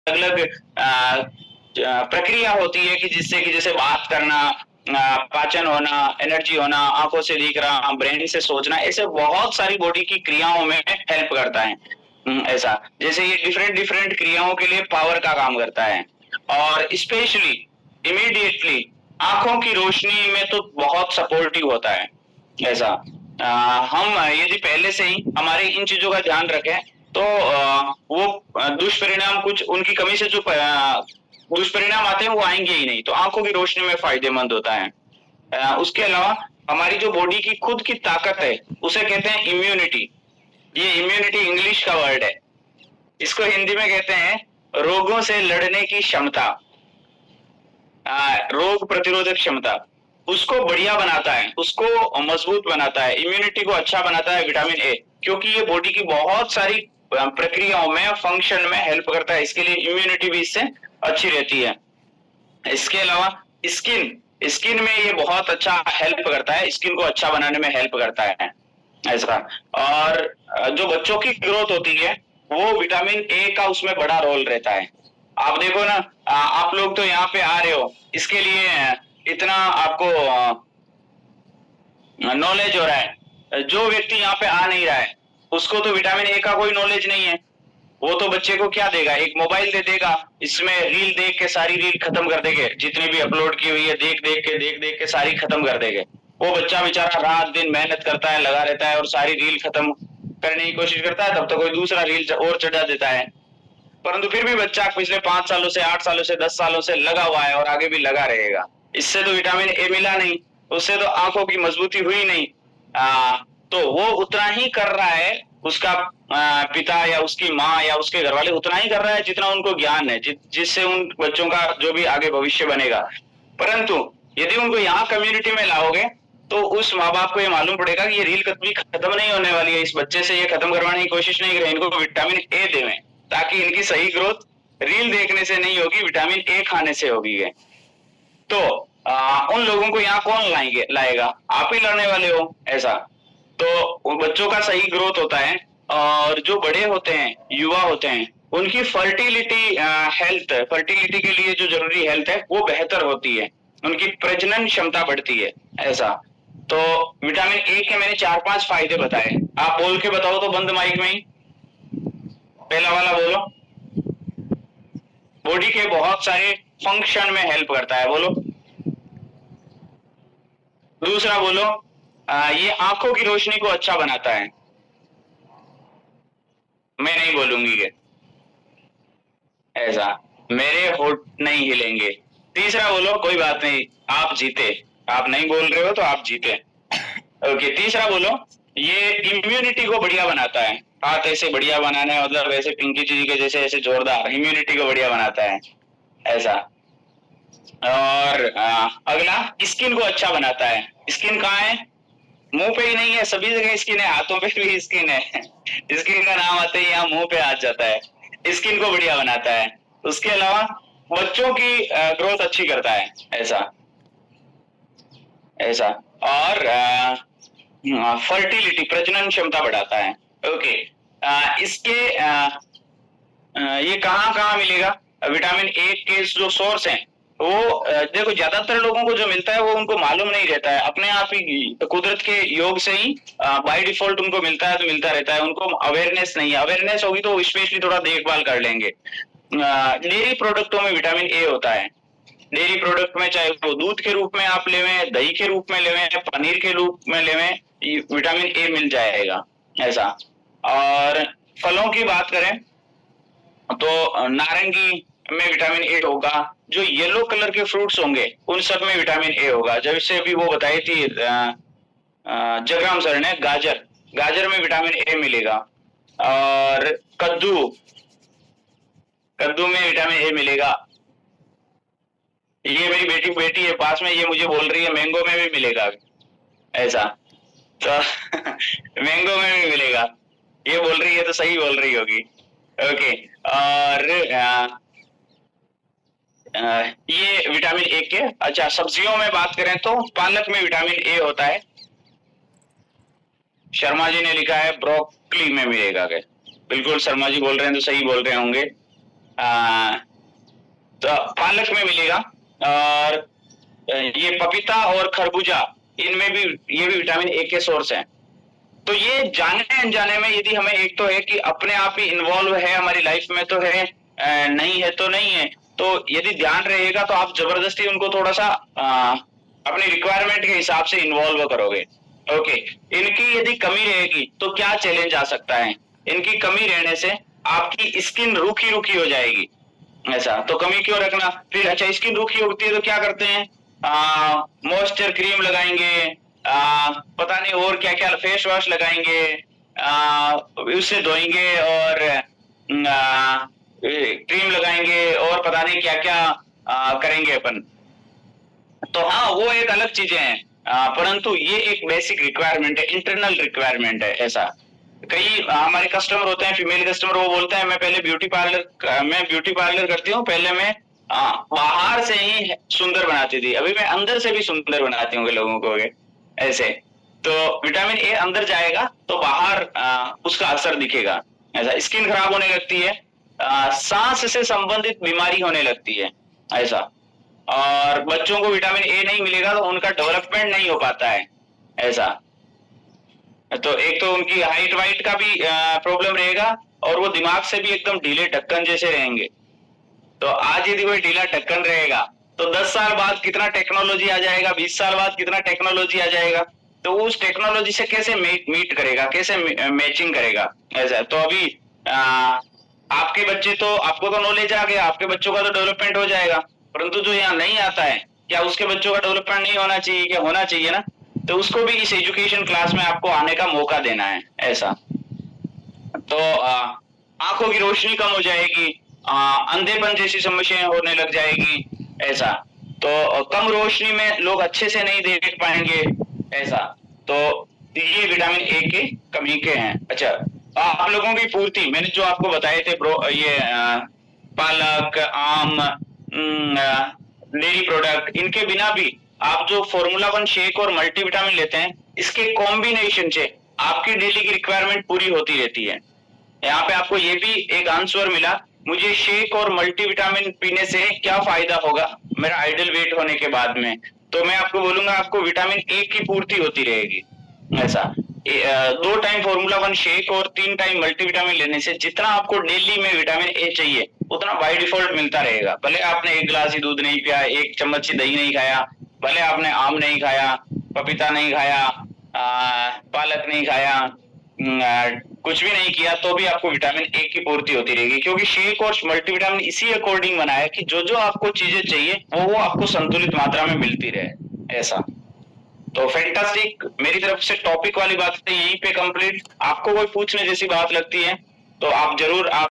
अलग प्रक्रिया होती है कि जिससे कि जैसे बात करना, पाचन होना, एनर्जी होना, आंखों से दिख रहा, ब्रेन से सोचना, ऐसे बहुत सारी बॉडी की क्रियाओं में हेल्प करता है। ऐसा जैसे ये डिफरेंट डिफरेंट क्रियाओं के लिए पावर का काम करता है। और स्पेशली इमीडिएटली आंखों की रोशनी में तो बहुत सपोर्टिव होता है। ऐसा हम यदि पहले से ही हमारे इन चीजों का ध्यान रखें तो वो दुष्परिणाम कुछ उनकी कमी से जो दुष्परिणाम आते हैं वो आएंगे ही नहीं, तो आंखों की रोशनी में फायदेमंद होता है। उसके अलावा हमारी जो बॉडी की खुद की ताकत है उसे कहते हैं इम्यूनिटी। ये इम्यूनिटी इंग्लिश का वर्ड है, इसको हिंदी में कहते हैं रोगों से लड़ने की क्षमता। रोग प्रतिरोधक क्षमता उसको बढ़िया बनाता है, उसको मजबूत बनाता है, इम्यूनिटी को अच्छा बनाता है विटामिन ए, क्योंकि ये बॉडी की बहुत सारी प्रक्रियाओं में, फंक्शन में हेल्प करता है, इसके लिए इम्यूनिटी भी इससे अच्छी रहती है। इसके अलावा स्किन स्किन में ये बहुत अच्छा हेल्प करता है, स्किन को अच्छा बनाने में हेल्प करता है ऐसा। और जो बच्चों की ग्रोथ होती है वो विटामिन ए का उसमें बड़ा रोल रहता है। आप देखो ना, आप लोग तो यहाँ पे आ रहे हो, इसके लिए इतना आपको नॉलेज हो रहा है। जो व्यक्ति यहाँ पे आ नहीं रहा है उसको तो विटामिन ए का कोई नॉलेज नहीं है। वो तो बच्चे को क्या देगा, एक मोबाइल दे देगा, इसमें रील देख के सारी रील खत्म कर देंगे, जितनी भी अपलोड की हुई है देख देख के सारी खत्म कर देंगे। वो बच्चा बेचारा रात दिन मेहनत करता है, लगा रहता है और सारी रील खत्म करने की कोशिश करता है, तब तो कोई दूसरा रील और चढ़ा देता है। परंतु फिर भी बच्चा पिछले 5 सालों से, 8 सालों से, 10 सालों से लगा हुआ है और आगे भी लगा रहेगा। इससे तो विटामिन ए मिला नहीं, उससे तो आंखों की मजबूती हुई नहीं। तो वो उतना ही कर रहा है, उसका पिता या उसकी माँ या उसके घर वाले उतना ही कर रहा है जितना उनको ज्ञान है, जिससे उन बच्चों का जो भी आगे भविष्य बनेगा। परंतु यदि उनको यहाँ कम्युनिटी में लाओगे तो उस माँ बाप को ये मालूम पड़ेगा कि ये रील कभी खत्म नहीं होने वाली है, इस बच्चे से ये खत्म करवाने की कोशिश नहीं करें, इनको विटामिन ए देवें ताकि इनकी सही ग्रोथ रील देखने से नहीं होगी, विटामिन ए खाने से होगी है। तो उन लोगों को यहाँ कौन लाएगा, आप ही लाने वाले हो ऐसा। तो बच्चों का सही ग्रोथ होता है। और जो बड़े होते हैं, युवा होते हैं, उनकी फर्टिलिटी हेल्थ, फर्टिलिटी के लिए जो जरूरी हेल्थ है वो बेहतर होती है, उनकी प्रजनन क्षमता बढ़ती है ऐसा। तो विटामिन ए के मैंने 4-5 फायदे बताए, आप बोल के बताओ तो बंद माइक में ही। पहला वाला बोलो। बॉडी के बहुत सारे फंक्शन में हेल्प करता है, बोलो। दूसरा बोलो, ये आंखों की रोशनी को अच्छा बनाता है। मैं नहीं बोलूंगी कि ऐसा, मेरे होठ नहीं हिलेंगे। तीसरा बोलो, कोई बात नहीं, आप जीते। आप नहीं बोल रहे हो तो आप जीते। ओके, तीसरा बोलो, ये इम्यूनिटी को बढ़िया बनाता है। हाथ ऐसे बढ़िया बनाना है, मतलब ऐसे पिंकी जी के जैसे ऐसे जोरदार, इम्यूनिटी को बढ़िया बनाता है ऐसा। और अगला, स्किन को अच्छा बनाता है। स्किन कहाँ है, मुंह पे ही नहीं है, सभी जगह स्किन है, हाथों पे भी स्किन है। स्किन का नाम आते ही यहाँ मुंह पे आ जाता है। स्किन को बढ़िया बनाता है। उसके अलावा बच्चों की ग्रोथ अच्छी करता है ऐसा ऐसा। और फर्टिलिटी, प्रजनन क्षमता बढ़ाता है। ओके, इसके ये कहाँ कहाँ मिलेगा, विटामिन ए के जो सोर्स हैं वो देखो, ज्यादातर लोगों को जो मिलता है वो उनको मालूम नहीं रहता है, अपने आप ही कुदरत के योग से ही बाय डिफॉल्ट उनको मिलता है, तो मिलता रहता है, उनको अवेयरनेस नहीं है। अवेयरनेस होगी तो स्पेशली थोड़ा देखभाल कर लेंगे। डेयरी प्रोडक्टों में विटामिन ए होता है। डेयरी प्रोडक्ट में चाहे वो दूध के रूप में आप लेवें, दही के रूप में लेवें, पनीर के रूप में लेवें, विटामिन ए मिल जाएगा ऐसा। और फलों की बात करें तो नारंगी में विटामिन ए होगा, जो येलो कलर के फ्रूट्स होंगे उन सब में विटामिन ए होगा। जैसे अभी वो बताई थी जगराम सर ने, गाजर, गाजर में विटामिन ए मिलेगा। और कद्दू, कद्दू में विटामिन ए मिलेगा। ये मेरी बेटी बेटी है पास में, ये मुझे बोल रही है मैंगो में भी मिलेगा ऐसा। तो मैंगो में भी मिलेगा, ये बोल रही है तो सही बोल रही होगी। ओके, और ये विटामिन ए के। अच्छा, सब्जियों में बात करें तो पालक में विटामिन ए होता है। शर्मा जी ने लिखा है ब्रोकली में मिलेगा क्या, बिल्कुल शर्मा जी बोल रहे हैं तो सही बोल रहे होंगे। पालक में मिलेगा, और ये पपीता और खरबूजा, इनमें भी ये भी विटामिन ए के सोर्स हैं। तो ये जाने अनजाने में यदि हमें, एक तो है कि अपने आप ही इन्वॉल्व है हमारी लाइफ में तो है, नहीं है तो नहीं है, तो यदि ध्यान रहेगा तो आप जबरदस्ती उनको थोड़ा सा अपनी रिक्वायरमेंट के हिसाब से इन्वॉल्व करोगे। ओके, इनकी यदि कमी रहेगी तो क्या चैलेंज आ सकता है? इनकी कमी रहने से आपकी स्किन रूखी रूखी हो जाएगी। ऐसा तो कमी क्यों रखना? फिर अच्छा, स्किन रूखी होती है तो क्या करते हैं, मॉइस्चर क्रीम लगाएंगे, पता नहीं और क्या क्या फेस वॉश लगाएंगे, उससे धोएंगे और क्रीम लगाएंगे और पता नहीं क्या क्या करेंगे अपन। तो हाँ, वो एक अलग चीजें हैं, परंतु ये एक बेसिक रिक्वायरमेंट है, इंटरनल रिक्वायरमेंट है। ऐसा कई हमारे कस्टमर होते हैं, फीमेल कस्टमर, वो बोलते हैं मैं पहले ब्यूटी पार्लर करती हूँ, पहले मैं बाहर से ही सुंदर बनाती थी, अभी मैं अंदर से भी सुंदर बनाती हूँ लोगों को। ऐसे तो विटामिन ए अंदर जाएगा तो बाहर उसका असर दिखेगा। ऐसा स्किन खराब होने लगती है, सांस से संबंधित बीमारी होने लगती है। ऐसा, और बच्चों को विटामिन ए नहीं मिलेगा तो उनका डेवलपमेंट नहीं हो पाता है। ऐसा, तो एक तो उनकी हाइट वाइट का भी प्रॉब्लम रहेगा, और वो दिमाग से भी एकदम ढीले ढक्कन जैसे रहेंगे। तो आज यदि कोई ढीला ढक्कन रहेगा तो 10 साल बाद कितना टेक्नोलॉजी आ जाएगा, 20 साल बाद कितना टेक्नोलॉजी आ जाएगा, तो वो उस टेक्नोलॉजी से कैसे मीट करेगा, कैसे मैचिंग करेगा। ऐसा, तो अभी आपके बच्चे तो, आपको तो नॉलेज आ गया, आपके बच्चों का तो डेवलपमेंट हो जाएगा, परंतु जो यहाँ नहीं आता है, क्या उसके बच्चों का डेवलपमेंट नहीं होना चाहिए? क्या होना चाहिए ना? तो उसको भी इस एजुकेशन क्लास में आपको आने का मौका देना है। ऐसा, तो आंखों की रोशनी कम हो जाएगी, अंधेपन जैसी समस्याएं होने लग जाएगी। ऐसा, तो कम रोशनी में लोग अच्छे से नहीं देख पाएंगे। ऐसा, तो ये विटामिन ए के कमी के हैं। अच्छा, आप लोगों की पूर्ति मैंने जो आपको बताए थे ब्रो, ये पालक, आम, डेयरी प्रोडक्ट, इनके बिना भी आप जो फॉर्मूला 1 शेक और मल्टीविटामिन लेते हैं, इसके कॉम्बिनेशन से आपकी डेली की रिक्वायरमेंट पूरी होती रहती है। यहाँ पे आपको ये भी एक आंसर मिला, मुझे शेक और मल्टीविटामिन पीने से क्या फायदा होगा मेरा आइडल वेट होने के बाद में, तो मैं आपको बोलूंगा आपको विटामिन ए की पूर्ति होती रहेगी। ऐसा, 2 टाइम फॉर्मूला 1 शेक और 3 टाइम मल्टीविटामिन लेने से जितना आपको डेली में विटामिन ए चाहिए उतना बाय डिफॉल्ट मिलता रहेगा। भले आपने 1 गिलास ही दूध नहीं पिया, 1 चम्मच ही दही नहीं खाया, भले आपने आम नहीं खाया, पपीता नहीं खाया, पालक नहीं खाया, कुछ भी नहीं किया, तो भी आपको विटामिन ए की पूर्ति होती रहेगी, क्योंकि शेक और मल्टीविटामिन इसी अकॉर्डिंग बना है कि जो जो आपको चीजें चाहिए वो आपको संतुलित मात्रा में मिलती रहे। ऐसा, तो फैंटास्टिक, मेरी तरफ से टॉपिक वाली बातें यहीं पे कंप्लीट। आपको कोई पूछने जैसी बात लगती है तो आप जरूर आप